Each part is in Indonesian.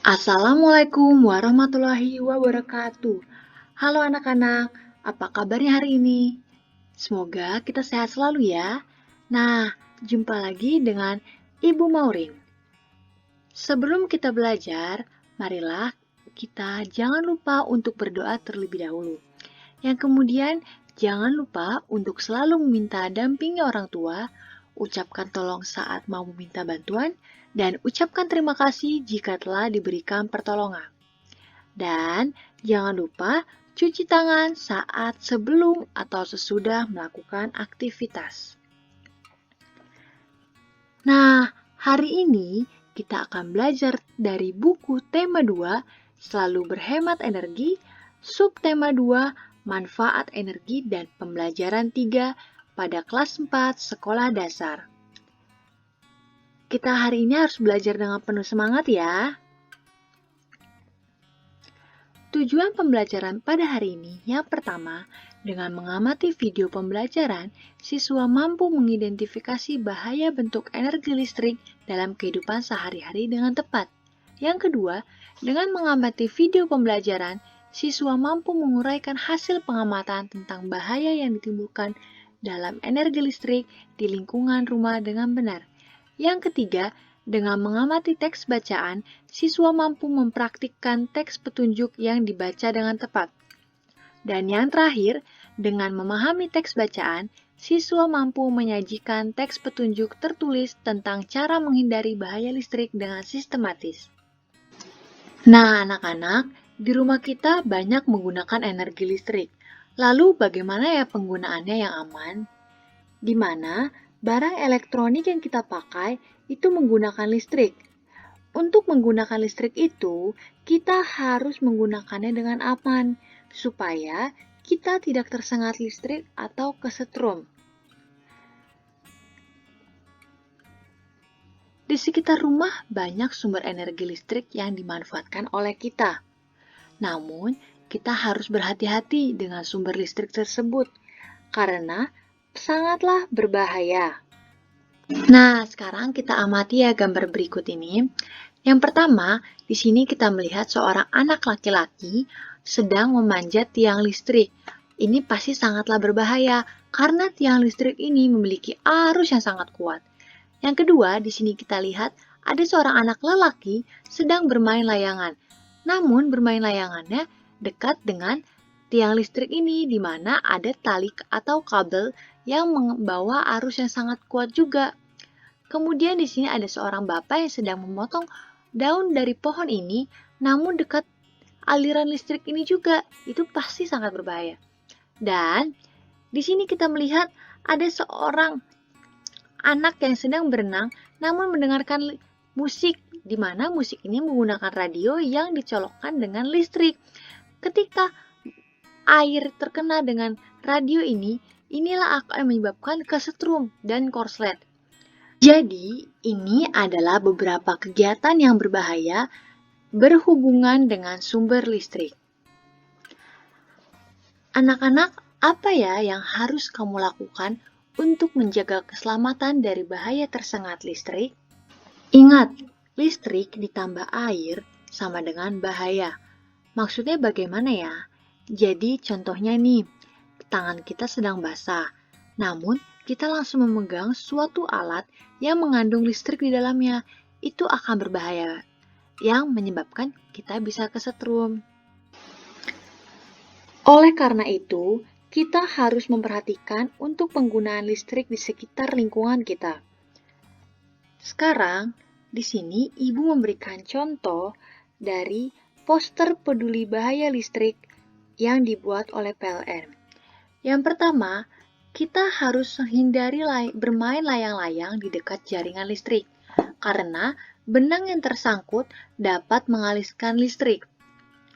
Assalamualaikum warahmatullahi wabarakatuh. Halo anak-anak, apa kabarnya hari ini? Semoga kita sehat selalu ya. Nah, jumpa lagi dengan Ibu Maureen. Sebelum kita belajar, marilah kita jangan lupa untuk berdoa terlebih dahulu. Yang kemudian, jangan lupa untuk selalu meminta dampingi orang tua, ucapkan tolong saat mau meminta bantuan, dan ucapkan terima kasih jika telah diberikan pertolongan. Dan jangan lupa cuci tangan saat sebelum atau sesudah melakukan aktivitas. Nah, hari ini kita akan belajar dari buku tema 2, Selalu Berhemat Energi, subtema 2, Manfaat Energi, dan pembelajaran 3 pada kelas 4 sekolah dasar. Kita hari ini harus belajar dengan penuh semangat ya. Tujuan pembelajaran pada hari ini yang pertama, dengan mengamati video pembelajaran, siswa mampu mengidentifikasi bahaya bentuk energi listrik dalam kehidupan sehari-hari dengan tepat. Yang kedua, dengan mengamati video pembelajaran, siswa mampu menguraikan hasil pengamatan tentang bahaya yang ditimbulkan dalam energi listrik di lingkungan rumah dengan benar. Yang ketiga, dengan mengamati teks bacaan, siswa mampu mempraktikkan teks petunjuk yang dibaca dengan tepat. Dan yang terakhir, dengan memahami teks bacaan, siswa mampu menyajikan teks petunjuk tertulis tentang cara menghindari bahaya listrik dengan sistematis. Nah, anak-anak, di rumah kita banyak menggunakan energi listrik. Lalu bagaimana ya penggunaannya yang aman? Di mana barang elektronik yang kita pakai itu menggunakan listrik. Untuk menggunakan listrik itu, kita harus menggunakannya dengan aman, supaya kita tidak tersengat listrik atau kesetrum. Di sekitar rumah banyak sumber energi listrik yang dimanfaatkan oleh kita. Namun, kita harus berhati-hati dengan sumber listrik tersebut, karena sangatlah berbahaya. Nah, sekarang kita amati ya gambar berikut ini. Yang pertama, di sini kita melihat seorang anak laki-laki sedang memanjat tiang listrik. Ini pasti sangatlah berbahaya karena tiang listrik ini memiliki arus yang sangat kuat. Yang kedua, di sini kita lihat ada seorang anak lelaki sedang bermain layangan. Namun, bermain layangannya dekat dengan tiang listrik ini, di mana ada tali atau kabel yang membawa arus yang sangat kuat juga. Kemudian di sini ada seorang bapak yang sedang memotong daun dari pohon ini, namun dekat aliran listrik ini juga, itu pasti sangat berbahaya. Dan di sini kita melihat ada seorang anak yang sedang berenang, namun mendengarkan musik, di mana musik ini menggunakan radio yang dicolokkan dengan listrik. Ketika air terkena dengan radio ini, inilah akan menyebabkan kesetrum dan korslet. Jadi, ini adalah beberapa kegiatan yang berbahaya berhubungan dengan sumber listrik. Anak-anak, apa ya yang harus kamu lakukan untuk menjaga keselamatan dari bahaya tersengat listrik? Ingat, listrik ditambah air sama dengan bahaya. Maksudnya bagaimana ya? Jadi, contohnya nih, tangan kita sedang basah, namun kita langsung memegang suatu alat yang mengandung listrik di dalamnya, itu akan berbahaya, yang menyebabkan kita bisa kesetrum. Oleh karena itu, kita harus memperhatikan untuk penggunaan listrik di sekitar lingkungan kita. Sekarang, di sini Ibu memberikan contoh dari poster peduli bahaya listrik yang dibuat oleh PLN. Yang pertama, kita harus hindari bermain layang-layang di dekat jaringan listrik, karena benang yang tersangkut dapat mengalihkan listrik.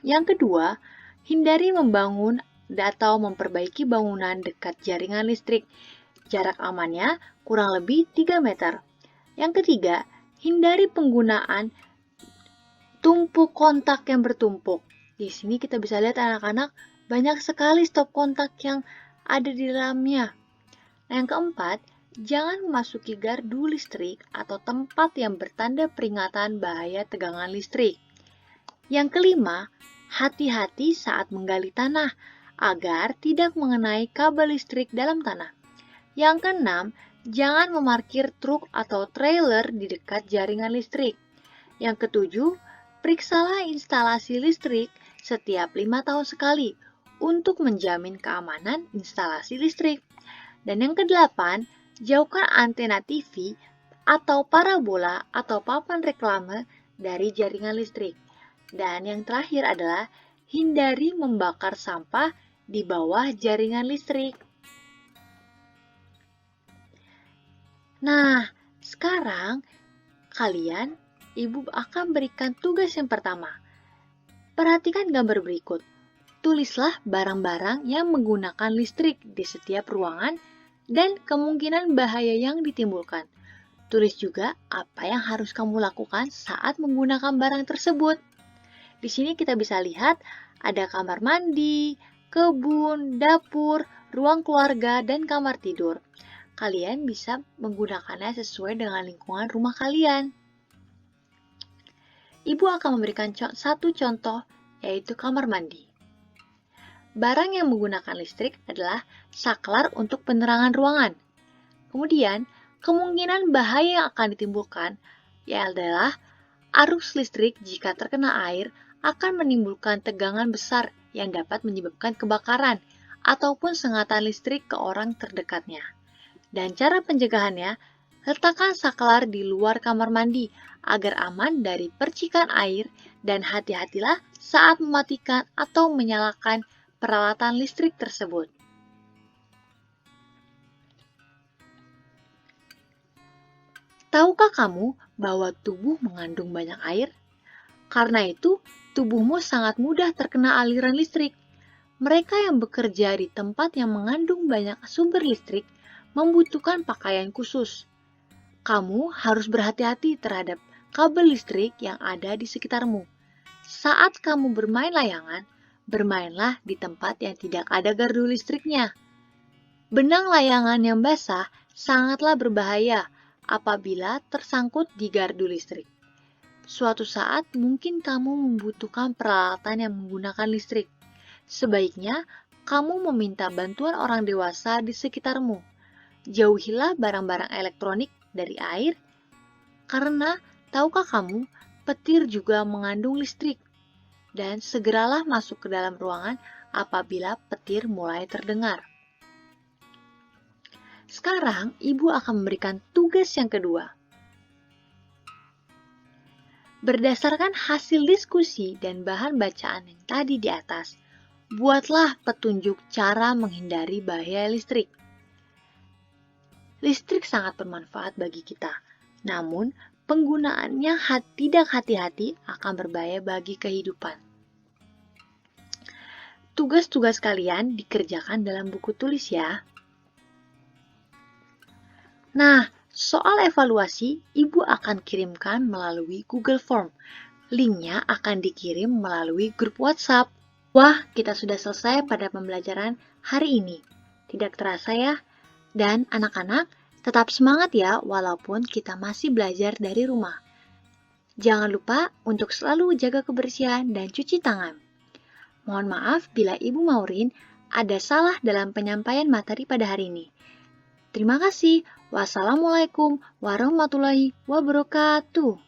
Yang kedua, hindari membangun atau memperbaiki bangunan dekat jaringan listrik. Jarak amannya kurang lebih 3 meter. Yang ketiga, hindari penggunaan tumpu kontak yang bertumpuk. Di sini kita bisa lihat anak-anak banyak sekali stop kontak yang ada di dalamnya. Nah, yang keempat, jangan memasuki gardu listrik atau tempat yang bertanda peringatan bahaya tegangan listrik. Yang kelima, hati-hati saat menggali tanah agar tidak mengenai kabel listrik dalam tanah. Yang keenam, jangan memarkir truk atau trailer di dekat jaringan listrik. Yang ketujuh, periksalah instalasi listrik setiap 5 tahun sekali untuk menjamin keamanan instalasi listrik. Dan yang kedelapan, jauhkan antena TV atau parabola atau papan reklame dari jaringan listrik. Dan yang terakhir adalah hindari membakar sampah di bawah jaringan listrik. Nah, sekarang Ibu akan berikan tugas yang pertama. Perhatikan gambar berikut. Tulislah barang-barang yang menggunakan listrik di setiap ruangan dan kemungkinan bahaya yang ditimbulkan. Tulis juga apa yang harus kamu lakukan saat menggunakan barang tersebut. Di sini kita bisa lihat ada kamar mandi, kebun, dapur, ruang keluarga, dan kamar tidur. Kalian bisa menggunakannya sesuai dengan lingkungan rumah kalian. Ibu akan memberikan satu contoh, yaitu kamar mandi. Barang yang menggunakan listrik adalah saklar untuk penerangan ruangan. Kemudian, kemungkinan bahaya yang akan ditimbulkan adalah arus listrik jika terkena air akan menimbulkan tegangan besar yang dapat menyebabkan kebakaran ataupun sengatan listrik ke orang terdekatnya. Dan cara pencegahannya, letakkan saklar di luar kamar mandi agar aman dari percikan air dan hati-hatilah saat mematikan atau menyalakan peralatan listrik tersebut. Tahukah kamu bahwa tubuh mengandung banyak air? Karena itu, tubuhmu sangat mudah terkena aliran listrik. Mereka yang bekerja di tempat yang mengandung banyak sumber listrik membutuhkan pakaian khusus. Kamu harus berhati-hati terhadap kabel listrik yang ada di sekitarmu. Saat kamu bermain layangan, bermainlah di tempat yang tidak ada gardu listriknya. Benang layangan yang basah sangatlah berbahaya apabila tersangkut di gardu listrik. Suatu saat mungkin kamu membutuhkan peralatan yang menggunakan listrik. Sebaiknya kamu meminta bantuan orang dewasa di sekitarmu. Jauhilah barang-barang elektronik dari air, karena tahukah kamu, petir juga mengandung listrik. Dan segeralah masuk ke dalam ruangan apabila petir mulai terdengar. Sekarang, Ibu akan memberikan tugas yang kedua. Berdasarkan hasil diskusi dan bahan bacaan yang tadi di atas, buatlah petunjuk cara menghindari bahaya listrik. Listrik sangat bermanfaat bagi kita, namun penggunaannya tidak hati-hati akan berbahaya bagi kehidupan. Tugas-tugas kalian dikerjakan dalam buku tulis ya. Nah, soal evaluasi, Ibu akan kirimkan melalui Google Form. Linknya akan dikirim melalui grup WhatsApp. Wah, kita sudah selesai pada pembelajaran hari ini. Tidak terasa ya? Dan anak-anak, tetap semangat ya walaupun kita masih belajar dari rumah. Jangan lupa untuk selalu jaga kebersihan dan cuci tangan. Mohon maaf bila Ibu Maureen ada salah dalam penyampaian materi pada hari ini. Terima kasih. Wassalamualaikum warahmatullahi wabarakatuh.